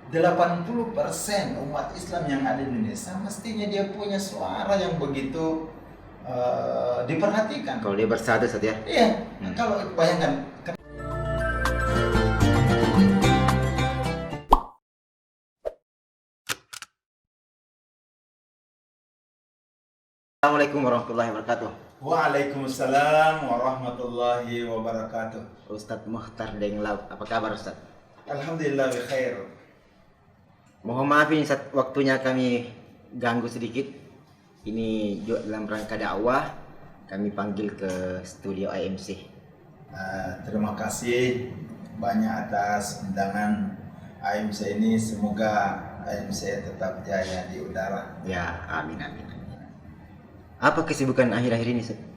80% umat Islam yang ada di Indonesia mestinya dia punya suara yang begitu diperhatikan. Kalau dia bersatu saja. Iya, kalau bayangkan. Assalamualaikum warahmatullahi wabarakatuh. Waalaikumsalam warahmatullahi wabarakatuh. Ustadz Muhtar Denglau, apa kabar Ustadz? Alhamdulillah bikhair. Mohon maaf ini Ustadz, waktunya kami ganggu sedikit. Ini juga dalam rangka dakwah, kami panggil ke studio AMC. Terima kasih banyak atas undangan AMC ini. Semoga AMC tetap jaya di udara. Ya, amin amin. Apa kesibukan akhir-akhir ini Ustadz?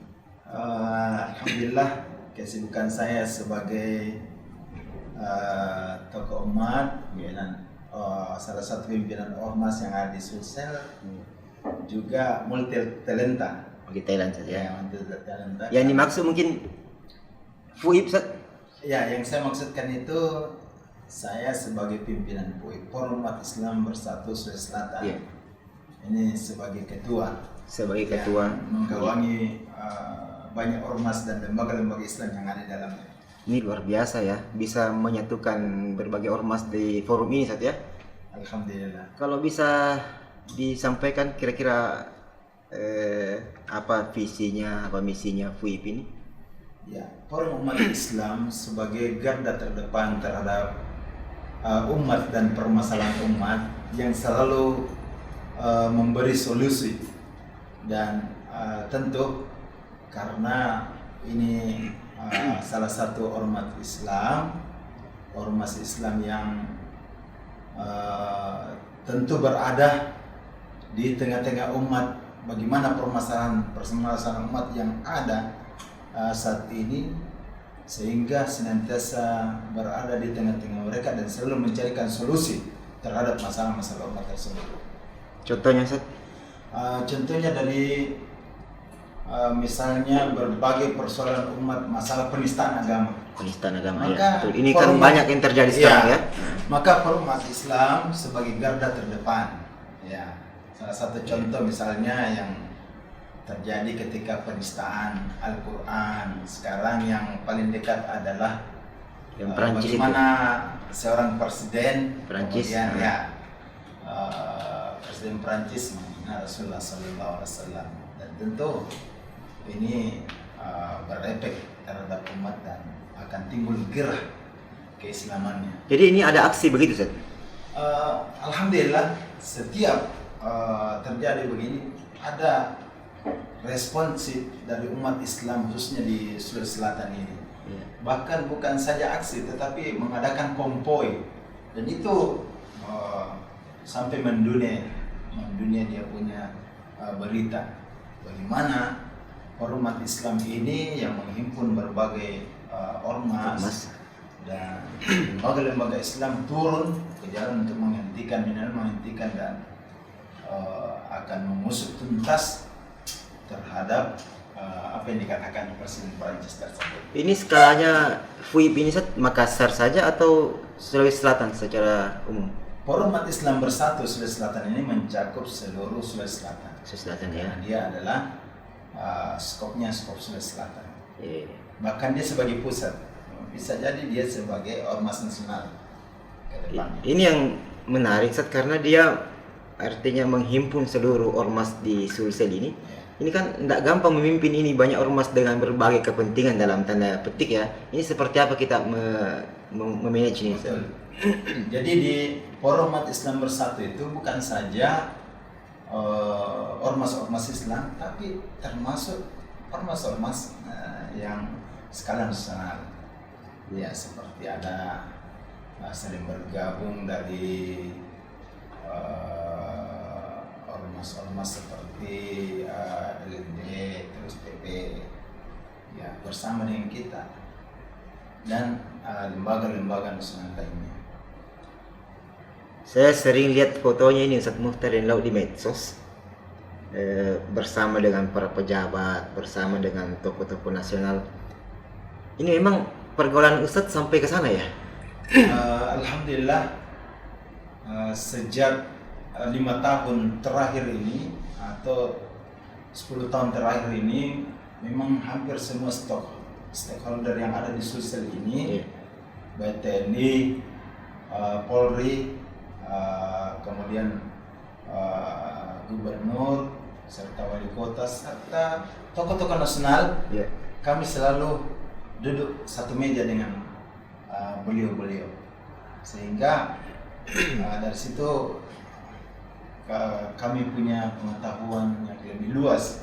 Alhamdulillah, kesibukan saya sebagai tokoh umat, salah satu pimpinan ormas yang ada di Sulsel, juga multi talenta. Di Thailand saja. Ya, multi talenta. Yang dimaksud mungkin FUIP Ustadz? Ya, yang saya maksudkan itu saya sebagai pimpinan FUIP, Forum Umat Islam Bersatu Sulawesi Selatan. Ya. Ini sebagai ketua. Sebagai ketua. Menggawangi banyak ormas dan lembaga-lembaga Islam yang ada di dalamnya. Ini luar biasa ya, bisa menyatukan berbagai ormas di forum ini Ustadz ya. Alhamdulillah. Kalau bisa disampaikan kira-kira apa visinya, apa misinya FUIP ini? Ya, Forum Umat Islam sebagai garda terdepan terhadap umat dan permasalahan umat yang selalu memberi solusi, dan tentu karena ini salah satu ormas Islam yang tentu berada di tengah-tengah umat. Bagaimana permasalahan umat yang ada saat ini, sehingga senantiasa berada di tengah-tengah mereka dan selalu mencarikan solusi terhadap masalah-masalah umat tersebut. Contohnya Ustadz? Contohnya dari misalnya berbagai persoalan umat, masalah penistaan agama. Penistaan agama Maka ya. Betul. Ini kan banyak yang terjadi sekarang ya. Maka Forum Umat Islam sebagai garda terdepan. Ya, salah satu contoh misalnya yang terjadi ketika penistaan Al-Quran. Sekarang yang paling dekat adalah Yang Perancis bagaimana seorang presiden Perancis, kemudian Presiden Perancis menghina Rasulullah SAW, dan tentu ini berefek terhadap umat dan akan timbul gerah keislamannya. Jadi ini ada aksi begitu Ustadz? Alhamdulillah, setiap terjadi begini ada responsif dari umat Islam khususnya di Sulawesi Selatan ini. Ya. Bahkan bukan saja aksi tetapi mengadakan konvoy, dan itu sampai mendunia dia punya berita bagaimana Forum Umat Islam ini yang menghimpun berbagai ormas dan lembaga-lembaga Islam turun ke jalan untuk menghentikan dan akan mengusut tuntas terhadap apa yang dikatakan Presiden Perancis tersebut. Ini skalanya FUIP ini Ustadz Makassar saja atau Sulawesi Selatan secara umum? Forum Umat Islam Bersatu Sulawesi Selatan ini mencakup seluruh Sulawesi Selatan. Sulawesi Selatan ya. Dia adalah skop Sulawesi Selatan. Yeah. Bahkan dia sebagai pusat, bisa jadi dia sebagai ormas nasional ke depannya. Ini yang menarik Ustadz, karena dia artinya menghimpun seluruh ormas di Sulsel ini. Ini kan tidak gampang memimpin ini banyak ormas dengan berbagai kepentingan dalam tanda petik ya. Ini seperti apa kita memanage ini? Betul. Jadi di Forum Umat Islam Bersatu itu bukan saja ormas-ormas Islam, tapi termasuk ormas-ormas yang skala nasional. Ya, seperti ada saling bergabung dari ormas-ormas seperti LND, terus PP, ya bersama dengan kita, dan lembaga-lembaga nasional lainnya. Saya sering lihat fotonya ini Ustadz Muhtar Denglau di medsos bersama dengan para pejabat, bersama dengan tokoh-tokoh nasional. Ini memang pergaulan Ustadz sampai ke sana ya? Alhamdulillah, sejak 5 tahun terakhir ini atau 10 tahun terakhir ini memang hampir semua stakeholder yang ada di Sulsel ini, baik TNI, Polri, kemudian gubernur, serta wali kota, serta tokoh-tokoh nasional, kami selalu duduk satu meja dengan beliau-beliau, sehingga dari situ kami punya pengetahuan yang lebih luas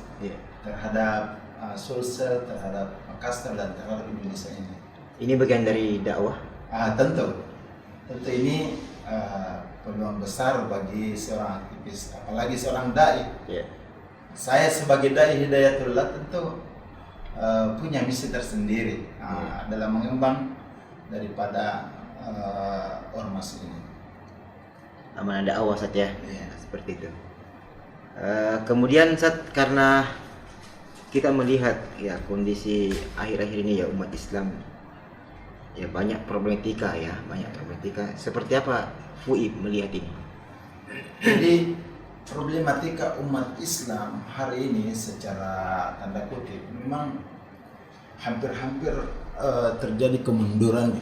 terhadap Sulsel, terhadap Makassar, dan terhadap Indonesia ini. Ini bagian dari dakwah? Tentu ini peluang besar bagi seorang aktivis, apalagi seorang dai. Saya sebagai dai Hidayatullah tentu punya misi tersendiri dalam mengembang daripada ormas ini. Amanah dakwah saja, seperti itu. Kemudian karena kita melihat ya kondisi akhir-akhir ini ya umat Islam ya banyak problematika. Seperti apa FUI melihat ini? Jadi problematika umat Islam hari ini secara tanda kutip memang hampir-hampir terjadi kemunduran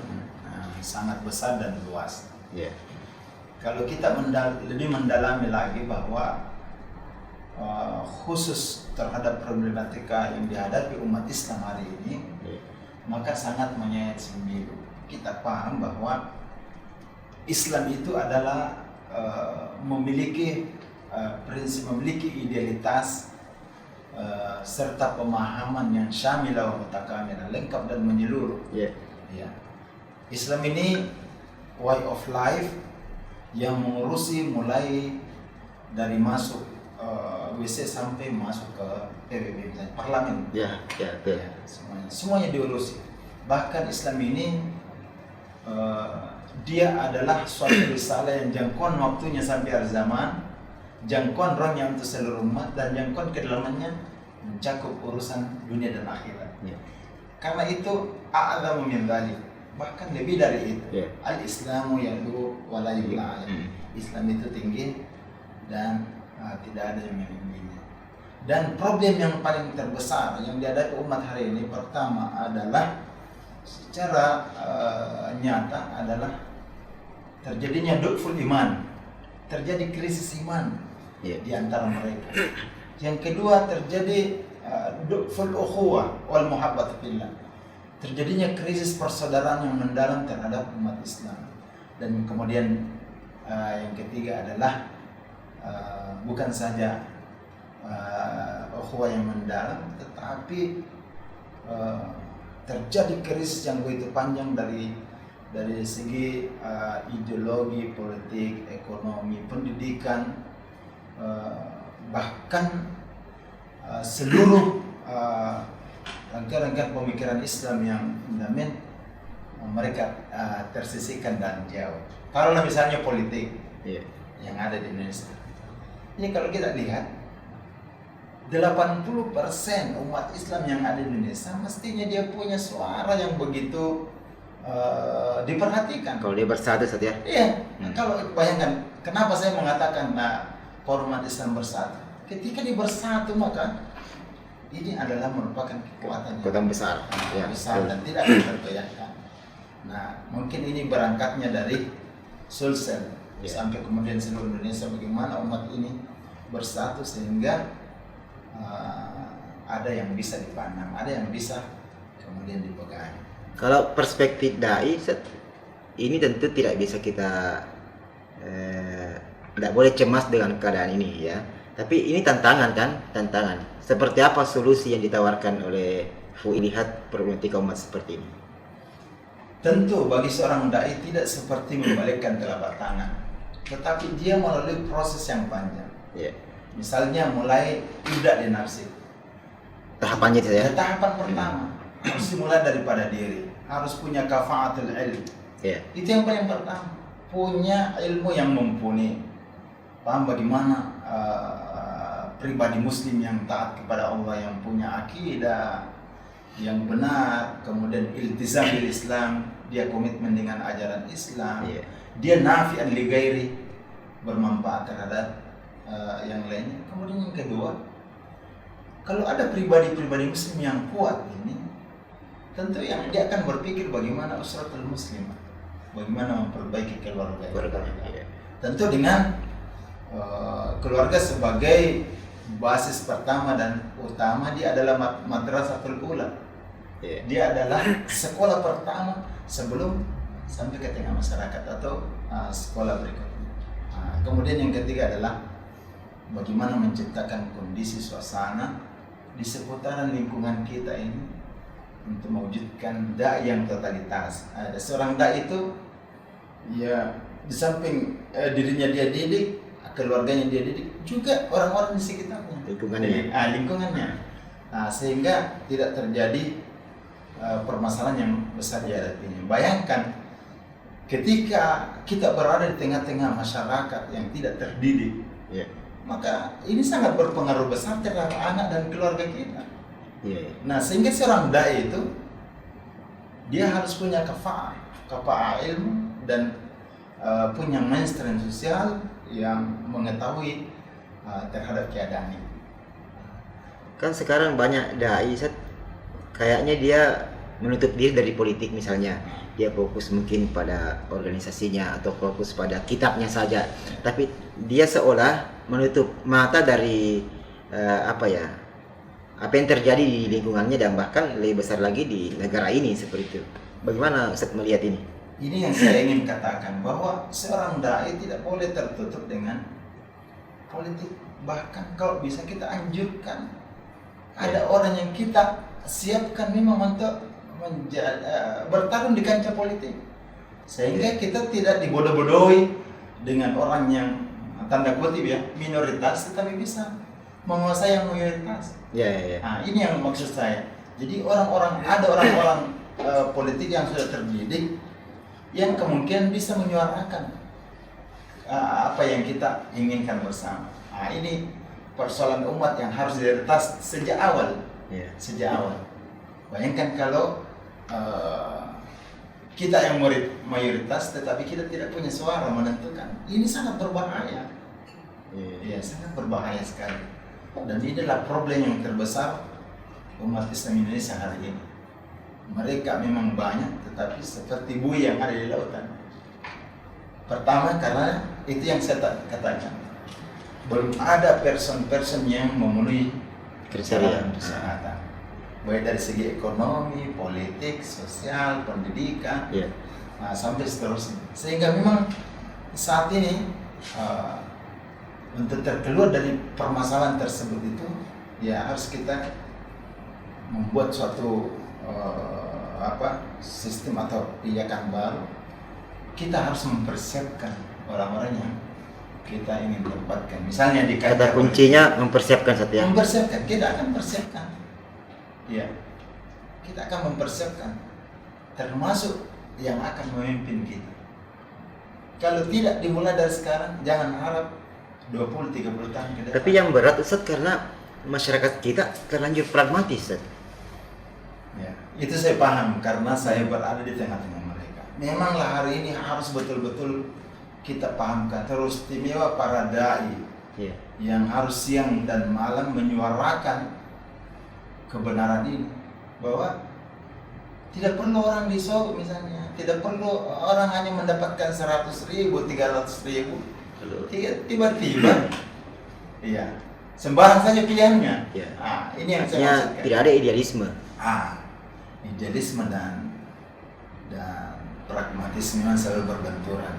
sangat besar dan luas. Kalau kita lebih mendalami lagi bahwa khusus terhadap problematika yang dihadapi umat Islam hari ini, maka sangat menyayat sembilu. Kita paham bahwa Islam itu adalah memiliki prinsip, memiliki idealitas serta pemahaman yang syamilah wa mutakamila, lengkap dan menyeluruh. Islam ini way of life yang mengurusi mulai dari masuk WC sampai masuk ke PBB, misalnya parlemen. Semuanya diurusi. Bahkan Islam ini dia adalah suatu risalah yang jangkauan waktunya sampai akhir zaman, jangkauan rohnya untuk seluruh umat, dan jangkauan kedalamannya mencakup urusan dunia dan akhirat. Karena itu a'adzamu min dzalik, bahkan lebih dari itu. Al-Islamu ya'lu wa la yu'la. Islam itu tinggi dan tidak ada yang melindunginya. Dan problem yang paling terbesar yang dihadapi umat hari ini pertama adalah secara nyata adalah terjadinya du'ful iman, terjadi krisis iman di antara mereka. Yang kedua terjadi du'ful ukhuwah wal muhabbat fillah, terjadinya krisis persaudaraan yang mendalam terhadap umat Islam. Dan kemudian yang ketiga adalah bukan saja ukhuwah yang mendalam, tetapi terjadi krisis yang begitu panjang dari segi ideologi, politik, ekonomi, pendidikan, bahkan seluruh rangkaian pemikiran Islam yang fundamental mereka tersisihkan dan jauh. Kalau misalnya politik yang ada di Indonesia, ini kalau kita lihat 80% umat Islam yang ada di Indonesia mestinya dia punya suara yang begitu diperhatikan. Kalau dia bersatu saja. Kalau bayangkan, kenapa saya mengatakan umat Islam bersatu? Ketika dia bersatu maka ini adalah merupakan kekuatan besar. Besar dan tidak akan terbayangkan. Nah, mungkin ini berangkatnya dari Sulsel sampai kemudian seluruh Indonesia, bagaimana umat ini bersatu sehingga ada yang bisa dipandang, ada yang bisa kemudian dipegang. Kalau perspektif dai ini tentu tidak bisa kita tidak boleh cemas dengan keadaan ini ya. Tapi ini tantangan. Seperti apa solusi yang ditawarkan oleh FUI lihat problematika umat seperti ini? Tentu bagi seorang dai tidak seperti membalikkan telapak tangan, tetapi dia melalui proses yang panjang. Misalnya mulai ibda di nafsi. Tahapannya itu ya. Tahapan pertama harus dimulai daripada diri, harus punya kafaatul ilm. Itu yang paling pertama, punya ilmu yang mumpuni, paham bagaimana pribadi muslim yang taat kepada Allah, yang punya akidah yang benar, kemudian iltizam bil Islam, dia komitmen dengan ajaran Islam, dia nafi'an li ghairi, bermanfaat terhadap yang lainnya. Kemudian yang kedua, kalau ada pribadi-pribadi muslim yang kuat ini, tentu yang dia akan berpikir bagaimana usratul muslimah, bagaimana memperbaiki keluarga. Tentu dengan keluarga sebagai basis pertama dan utama, dia adalah madrasatul ula. Dia adalah sekolah pertama sebelum sampai ke tengah masyarakat atau sekolah berikutnya. Kemudian yang ketiga adalah bagaimana menciptakan kondisi suasana di seputaran lingkungan kita ini untuk mewujudkan da'i yang totalitas. Ada seorang da'i itu ya di samping dirinya dia didik, keluarganya dia didik, juga orang-orang di sekitarnya, lingkungannya. Sehingga tidak terjadi permasalahan yang besar di hadapinya. Bayangkan ketika kita berada di tengah-tengah masyarakat yang tidak terdidik, maka ini sangat berpengaruh besar terhadap anak dan keluarga kita. Nah, sehingga seorang dai itu dia harus punya kafa'ah ilmu dan punya mainstream sosial yang mengetahui terhadap keadaan ini. Kan sekarang banyak dai, kayaknya dia menutup diri dari politik misalnya. Dia fokus mungkin pada organisasinya atau fokus pada kitabnya saja, tapi dia seolah menutup mata dari apa yang terjadi di lingkungannya dan bahkan lebih besar lagi di negara ini seperti itu. Bagaimana Ustaz melihat ini? Ini yang saya ingin katakan, bahwa seorang dai tidak boleh tertutup dengan politik. Bahkan kalau bisa kita anjurkan, ada orang yang kita siapkan memang untuk bertarung di kancah politik, sehingga kita tidak dibodoh-bodohi dengan orang yang tanda kutip minoritas, tetapi bisa menguasai yang mayoritas. Nah, ini yang maksud saya. Jadi ada orang-orang politik yang sudah terdidik, yang kemungkinan bisa menyuarakan apa yang kita inginkan bersama. Nah, ini persoalan umat yang harus diretas sejak awal. Sejak awal. Bayangkan kalau kita yang mayoritas tetapi kita tidak punya suara menentukan, ini sangat berbahaya. Sangat berbahaya sekali. Dan inilah problem yang terbesar umat Islam Indonesia hari ini. Mereka memang banyak, tetapi seperti buih yang ada di lautan. Pertama, karena itu yang saya katakan, belum ada person-person yang memenuhi kriteria kesehatan, baik dari segi ekonomi, politik, sosial, pendidikan, sampai seterusnya. Sehingga memang saat ini untuk terkeluar dari permasalahan tersebut itu, harus kita membuat suatu sistem atau pijakan baru. Kita harus mempersiapkan orang-orang yang kita ingin tempatkan. Misalnya di kata kuncinya mempersiapkan saja. Mempersiapkan, kita akan persiapkan. Kita akan mempersiapkan, termasuk yang akan memimpin kita. Kalau tidak dimulai dari sekarang, jangan harap 20-30 tahun ke depan. Tapi yang berat Ustaz, karena masyarakat kita terlanjur pragmatis Ustaz. Itu saya paham, karena saya berada di tengah-tengah mereka. Memanglah hari ini harus betul-betul kita pahamkan, terus istimewa para dai yang harus siang dan malam menyuarakan kebenaran ini, bahwa tidak perlu orang disogok misalnya, tidak perlu orang hanya mendapatkan 100.000, 300.000, tiba-tiba sembarang saja pilihannya. Ini yang saya maksudkan. Tidak ada idealisme. Idealisme dan pragmatisme selalu berbenturan.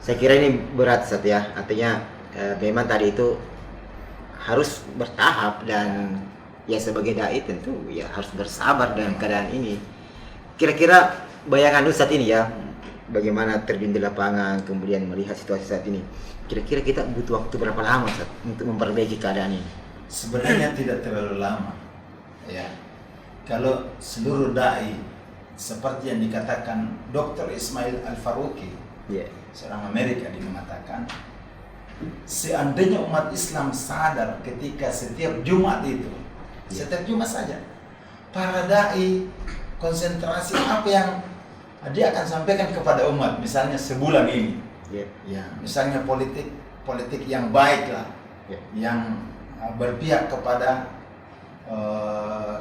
Saya kira ini berat Ustaz ya. Artinya memang tadi itu harus bertahap, dan sebagai dai tentu harus bersabar dengan keadaan ini. Kira-kira bayangan Ustaz ini bagaimana terjun di lapangan kemudian melihat situasi saat ini. Kira-kira kita butuh waktu berapa lama Ustaz untuk memperbaiki keadaan ini? Sebenarnya tidak terlalu lama. Kalau seluruh dai seperti yang dikatakan Dr. Ismail Al-Faruqi, seorang Amerika, dia mengatakan, seandainya umat Islam sadar ketika setiap Jumat itu, setiap Jumat saja, para dai konsentrasi apa yang dia akan sampaikan kepada umat, misalnya sebulan ini, Ya. Ya, misalnya politik yang baik lah, Ya. yang berpihak kepada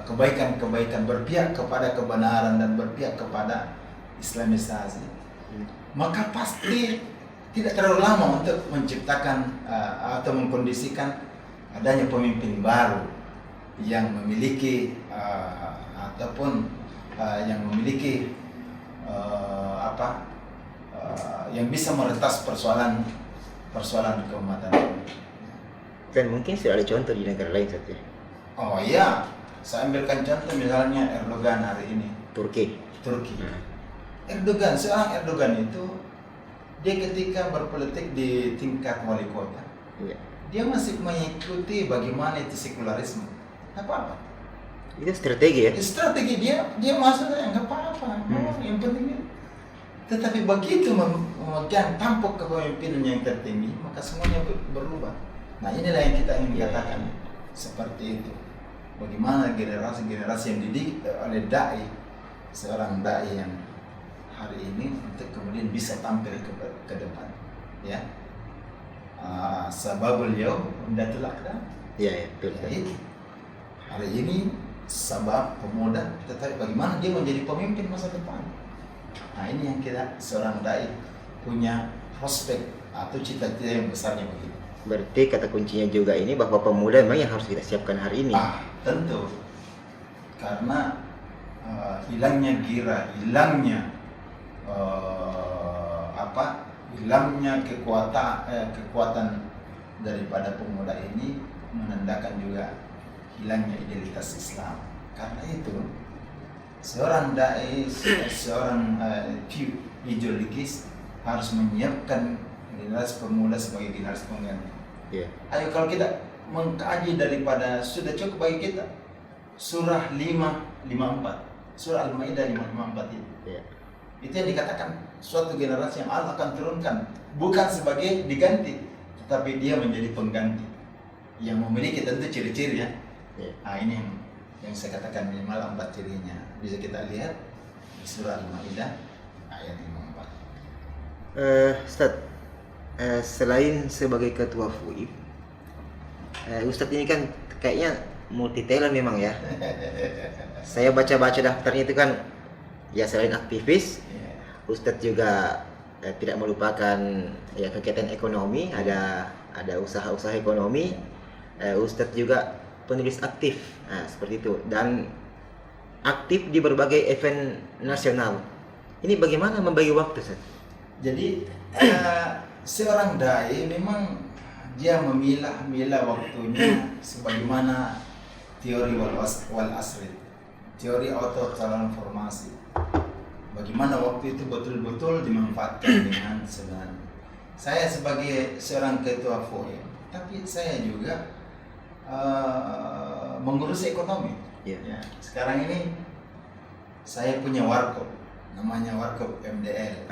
kebaikan-kebaikan, berpihak kepada kebenaran dan berpihak kepada Islamisasi, maka pasti tidak terlalu lama untuk menciptakan atau mengkondisikan adanya pemimpin baru yang memiliki ataupun yang memiliki yang bisa meretas persoalan keumatan. Dan mungkin sudah ada contoh di negara lain saja. Oh iya, saya ambilkan contoh misalnya Erdogan hari ini, Turki. Turki. Seorang Erdogan itu, dia ketika berpolitik di tingkat wali kota, Iya. dia masih mengikuti bagaimana itu sekularisme. Nggak apa-apa. Itu strategi ya. Strategi dia masuk ya nggak apa-apa. Yang penting itu. Tetapi begitu memegang tampuk kepemimpinan yang tertinggi, maka semuanya berubah. Nah inilah yang kita ingin katakan seperti itu. Bagaimana generasi-generasi yang dididik oleh dai, seorang dai yang hari ini untuk kemudian bisa tampil ke depan, ya. Sababul yaum undatul aqdam. Iya, betul. Jadi hari ini sabab pemuda, tetapi bagaimana dia menjadi pemimpin masa depan. Nah ini yang kita seorang dai punya prospek atau cita-cita yang besarnya begitu. Berarti kata kuncinya juga ini bahwa pemuda memang yang harus kita siapkan hari ini. Tentu, karena hilangnya gira, hilangnya kekuatan daripada pemuda ini menandakan juga hilangnya identitas Islam. Karena itu seorang dai, seorang ideologis harus menyiapkan generasi pemuda sebagai generasi pengganti. Iya. Ayo kalau kita mengkaji daripada sudah cukup bagi kita surah 554, surah Al-Maidah 554 itu. Iya. Itu yang dikatakan suatu generasi yang Allah akan turunkan bukan sebagai diganti, tetapi dia menjadi pengganti yang memiliki tentu ciri-ciri ya. Iya. Nah ini yang saya katakan minimal 4 cirinya bisa kita lihat di surah Al-Maidah ayat 54. Ustadz, selain sebagai ketua FUIP, Ustadz ini kan kayaknya multi talent memang ya. Saya baca-baca daftarnya itu kan, ya selain aktivis, Ustadz juga tidak melupakan ya kegiatan ekonomi, ada usaha-usaha ekonomi. Ustadz juga penulis aktif, nah, seperti itu, dan aktif di berbagai event nasional. Ini bagaimana membagi waktu, Ustadz? Jadi seorang dai memang dia memilah waktunya sebagaimana teori wal asri, teori autotransformasi. Bagaimana waktu itu betul-betul dimanfaatkan dengan sebenarnya. Saya sebagai seorang ketua FOI, tapi saya juga mengurus ekonomi. Yeah. Ya, sekarang ini saya punya warkop, namanya warkop MDL.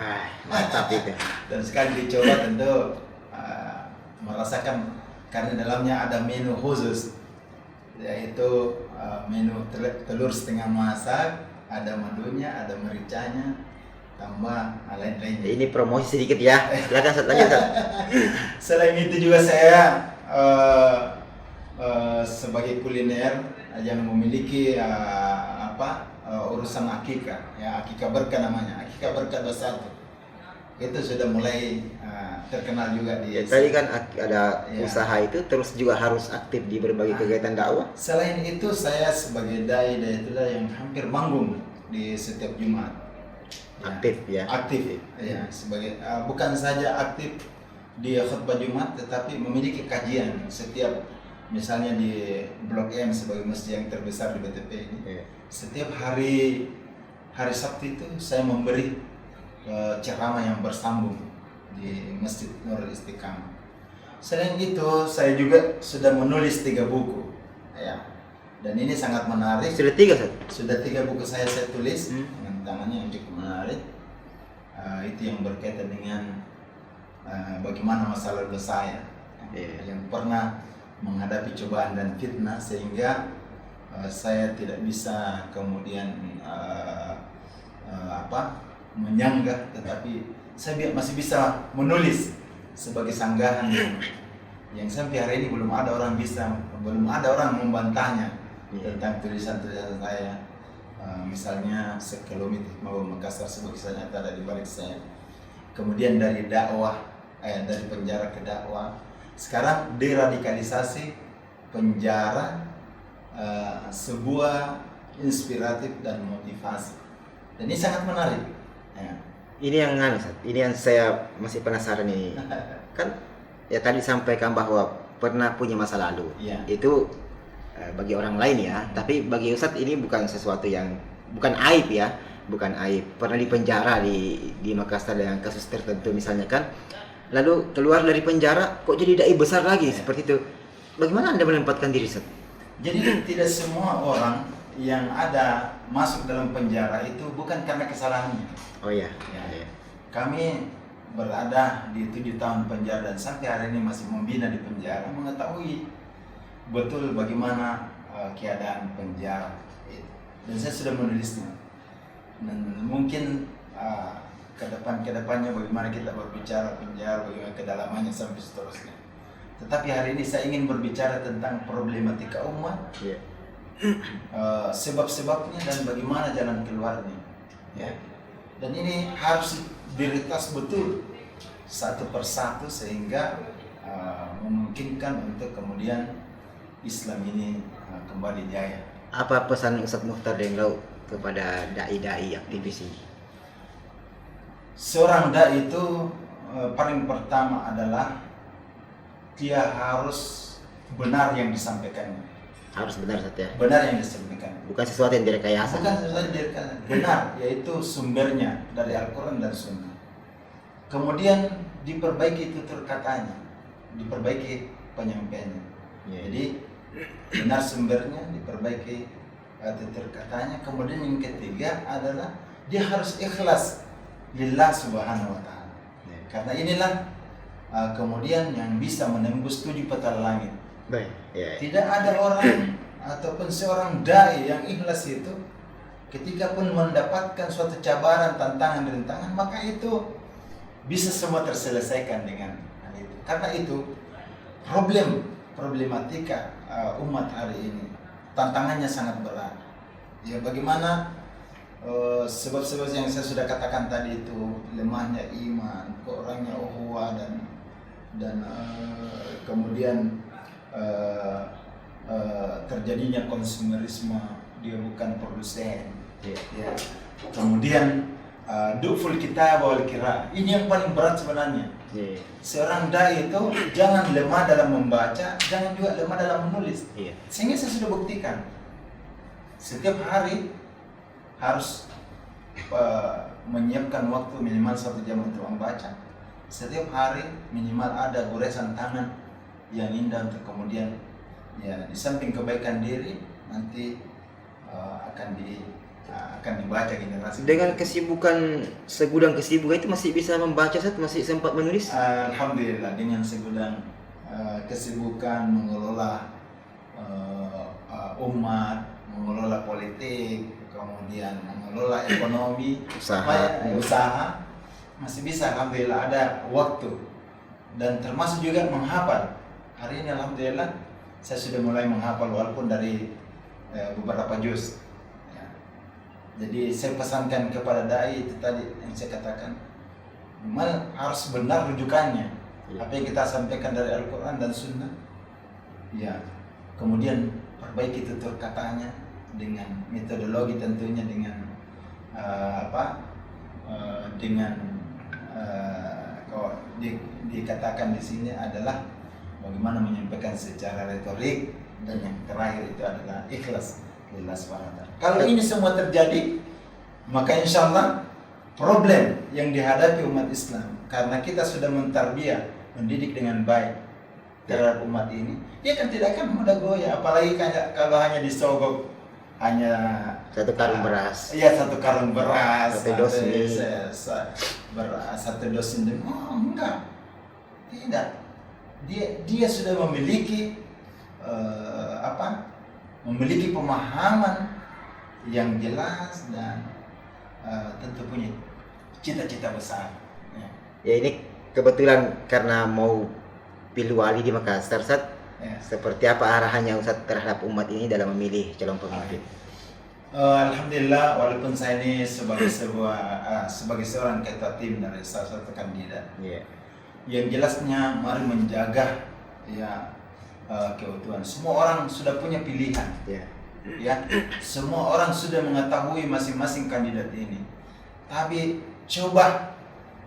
Mantap itu. Dan sekali dicoba tentu merasakan, karena dalamnya ada menu khusus, yaitu menu telur setengah masak, ada madunya, ada mericanya, tambah lain-lainnya. Ini promosi sedikit ya. Silakan Ustaz, lanjut Ustaz. Selain itu juga saya sebagai kuliner yang memiliki urusan akikah, ya akikah berkah namanya, akikah berkah 21. Itu sudah mulai terkenal juga di. Tadi kan ada Ya. usaha itu, terus juga harus aktif di berbagai kegiatan dakwah. Selain itu saya sebagai dai itulah yang hampir manggung di setiap Jumat. Aktif ya. Aktif ya, sebagai bukan saja aktif di khutbah Jumat, tetapi memiliki kajian setiap, misalnya di Blok M sebagai masjid yang terbesar di BTP ini. Iya. Setiap hari Sabtu itu saya memberi ceramah yang bersambung di Masjid Nurul Istiqamah. Selain itu saya juga sudah menulis 3 buku, ya. Dan ini sangat menarik. Sudah 3 Ustaz? Sudah 3 buku saya tulis dengan tangannya yang cukup menarik. Itu yang berkaitan dengan bagaimana masa lalu saya yang pernah menghadapi cobaan dan fitnah, sehingga saya tidak bisa kemudian menyanggah, tetapi masih bisa menulis sebagai sanggahan yang sampai hari ini belum ada orang membantahnya tentang tulisan-tulisan saya. Misalnya sekelumit mau Makassar sebagai nyata ada di balik saya. Kemudian dari dakwah, dari penjara ke dakwah. Sekarang deradikalisasi, penjara, sebuah inspiratif dan motivasi. Dan ini sangat menarik. Ya. Ini yang saya masih penasaran ini. Kan ya tadi sampaikan bahwa pernah punya masa lalu. Ya. Itu bagi orang lain ya, tapi bagi Ustadz ini bukan sesuatu yang bukan aib ya, bukan aib. Pernah dipenjara di Makassar dengan kasus tertentu misalnya kan. Lalu keluar dari penjara kok jadi dai besar lagi seperti itu. Bagaimana Anda menempatkan diri, Ustadz? Jadi tidak semua orang yang ada masuk dalam penjara itu bukan karena kesalahannya. Oh iya. Ya. Kami berada di 7 tahun penjara dan sampai hari ini masih membina di penjara, mengetahui betul bagaimana keadaan penjara itu. Dan saya sudah menulisnya. Dan mungkin kedepannya bagaimana kita berbicara penjara, bagaimana kedalamannya sampai seterusnya. Tetapi hari ini saya ingin berbicara tentang problematika umat, sebab-sebabnya dan bagaimana jalan keluarnya. Ya. Dan ini harus diretas betul satu persatu sehingga memungkinkan untuk kemudian Islam ini kembali jaya. Apa pesan Ustadz Mukhtar Denglau kepada dai-dai aktivis ini? Seorang dai itu paling pertama adalah dia harus benar yang disampaikannya. Harus benar saja. Benar yang disampaikan. Bukan sesuatu yang direkayasa. Bukan sesuatu yang direkayasa. Benar, yaitu sumbernya dari Al-Quran dan Sunnah. Kemudian diperbaiki tutur katanya, diperbaiki penyampaiannya. Jadi benar sumbernya, diperbaiki tutur katanya. Kemudian yang ketiga adalah dia harus ikhlas lillah subhanahu wa ta'ala. Karena inilah kemudian yang bisa menembus 7 petala langit. Baik. Ya. Tidak ada orang ataupun seorang dai yang ikhlas itu ketika pun mendapatkan suatu cabaran, tantangan, rintangan, maka itu bisa semua terselesaikan dengan hal itu. Karena itu problematika umat hari ini tantangannya sangat berat. Ya bagaimana sebab-sebab yang saya sudah katakan tadi itu, lemahnya iman, kurangnya ukhuwah dan kemudian terjadinya konsumerisme, dia bukan produsen. Ya. Kemudian duful kitab wal qiraah. Ini yang paling berat sebenarnya. Seorang dai itu jangan lemah dalam membaca, jangan juga lemah dalam menulis. Sehingga saya sudah buktikan setiap hari harus menyiapkan waktu minimal 1 jam untuk membaca. Setiap hari minimal ada goresan tangan yang indah untuk kemudian ya di samping kebaikan diri nanti akan dibaca generasi. Dengan kesibukan segudang kesibukan itu masih bisa membaca, masih sempat menulis? Alhamdulillah, dengan segudang kesibukan mengelola umat, mengelola politik, kemudian mengelola ekonomi, usaha masih bisa, alhamdulillah ada waktu. Dan termasuk juga menghafal. Hari ini alhamdulillah saya sudah mulai menghafal walaupun dari beberapa juz. Ya. Jadi saya pesankan kepada dai itu tadi yang saya katakan, memang harus benar rujukannya. Apa yang kita sampaikan dari Al-Quran dan Sunnah. Ya. Kemudian perbaiki tutur katanya dengan metodologi tentunya dengan dikatakan di sini adalah bagaimana menyampaikan secara retorik, dan yang terakhir itu adalah ikhlas lillah subhanahu wa ta'ala. Kalau ini semua terjadi, maka insya Allah problem yang dihadapi umat Islam karena kita sudah mentarbiyah, mendidik dengan baik terhadap umat ini, dia kan tidak akan mudah goyah. Apalagi kalau hanya disogok hanya 1 karung beras. Iya, 1 karung beras, 1 dos mie, 1 dos mie. Oh, enggak. Tidak. Dia sudah memiliki memiliki pemahaman yang jelas dan tentu punya cita-cita besar. Ya. Ya ini kebetulan karena mau pilih wali di Makassar, Ustaz. Ya. Seperti apa arahannya Ustaz terhadap umat ini dalam memilih calon pemimpin? Alhamdulillah, walaupun saya ini sebagai seorang ketua tim dari salah satu kandidat, Iya. yang jelasnya mari menjaga ya keutuhan. Semua orang sudah punya pilihan, Ya. ya. Semua orang sudah mengetahui masing-masing kandidat ini. Tapi coba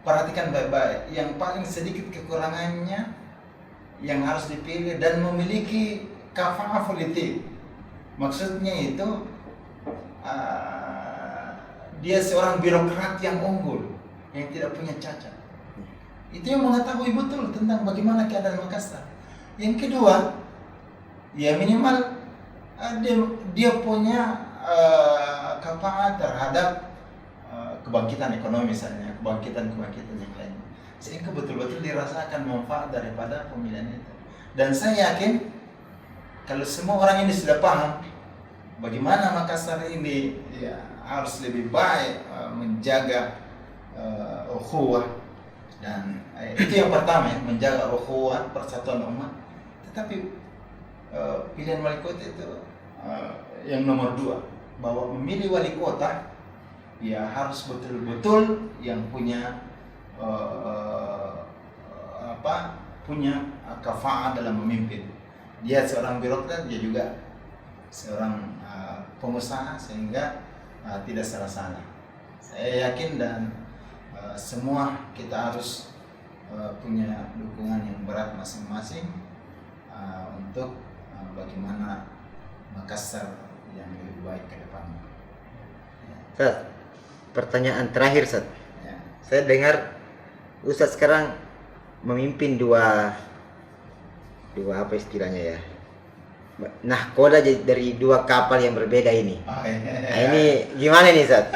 perhatikan baik-baik. Yang paling sedikit kekurangannya yang harus dipilih dan memiliki kafa'ah politik. Maksudnya itu dia seorang birokrat yang unggul, yang tidak punya cacat. Itu yang mengetahui betul tentang bagaimana keadaan Makassar. Yang kedua, ya minimal dia punya kafa'ah terhadap kebangkitan ekonomi misalnya, kebangkitan yang lain. Sehingga betul-betul dirasakan manfaat daripada pemilihan itu. Dan saya yakin kalau semua orang ini sudah paham bagaimana Makassar ini ya harus lebih baik menjaga ukhuwah, dan itu yang pertama ya, menjaga ukhuwah, persatuan umat. Tetapi pilihan wali kota itu yang nomor 2, bahwa memilih wali kota ya harus betul-betul yang punya punya kafa'ah dalam memimpin. Dia seorang birokrat, dia juga seorang pengusaha, sehingga tidak salah-salah. Saya yakin dan semua kita harus punya dukungan yang berat masing-masing untuk bagaimana Makassar yang lebih baik ke depannya. Ustaz, pertanyaan terakhir, Ustaz. Ya. Saya dengar Ustaz sekarang memimpin dua apa istilahnya ya? Nahkoda dari 2 kapal yang berbeda ini. Nah, ini gimana nih, Ustaz?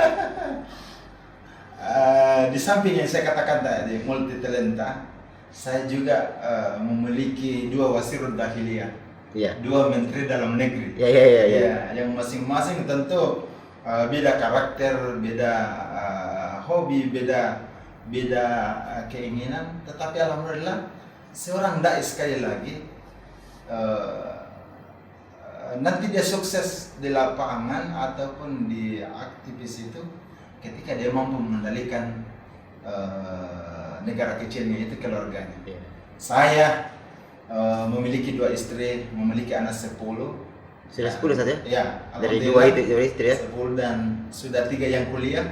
Di samping yang saya katakan tadi, multi talenta, saya juga memiliki 2 wasirud dakhiliyah, Iya. 2 menteri dalam negeri. Ya. Ya, yang masing-masing tentu beda karakter, beda hobi, beda keinginan. Tetapi alhamdulillah seorang dai sekali lagi nanti dia sukses di lapangan ataupun di aktivis itu ketika dia mampu mengendalikan negara kecilnya itu, keluarganya. Iya. Saya memiliki 2 istri, memiliki anak 10. Sudah 10 saja? Ya, Dari alhamdulillah, 2 istri ya? 10 dan sudah 3 yang kuliah.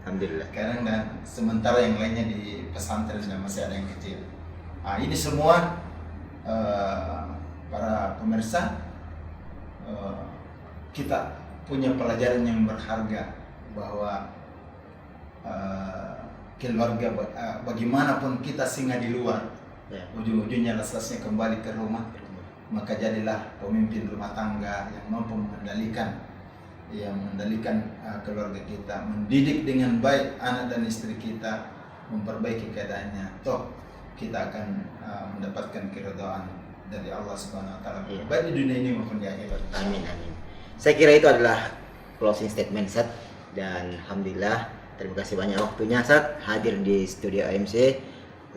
Alhamdulillah. Sekarang dan sementara yang lainnya di pesantren dan masih ada yang kecil. Ini semua para pemirsa, kita punya pelajaran yang berharga bahwa keluarga bagaimanapun kita singgah di luar, Ya. ujung-ujungnya lasasnya kembali ke rumah. Maka jadilah pemimpin rumah tangga yang mampu mengendalikan keluarga kita, mendidik dengan baik anak dan istri kita, memperbaiki keadaannya. Toh kita akan mendapatkan keridhaan dari Allah Subhanahu wa taala, Iya. baik di dunia ini maupun di akhirat. Amin. Saya kira itu adalah closing statement, Ustaz. Dan alhamdulillah, terima kasih banyak waktunya, Ustaz, hadir di studio AMC.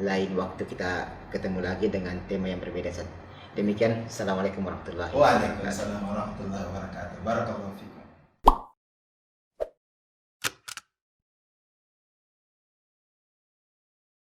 Lain waktu kita ketemu lagi dengan tema yang berbeda, Ustaz. Demikian, assalamualaikum warahmatullahi wabarakatuh. Waalaikumsalam warahmatullahi wabarakatuh. Barakallahu fikum.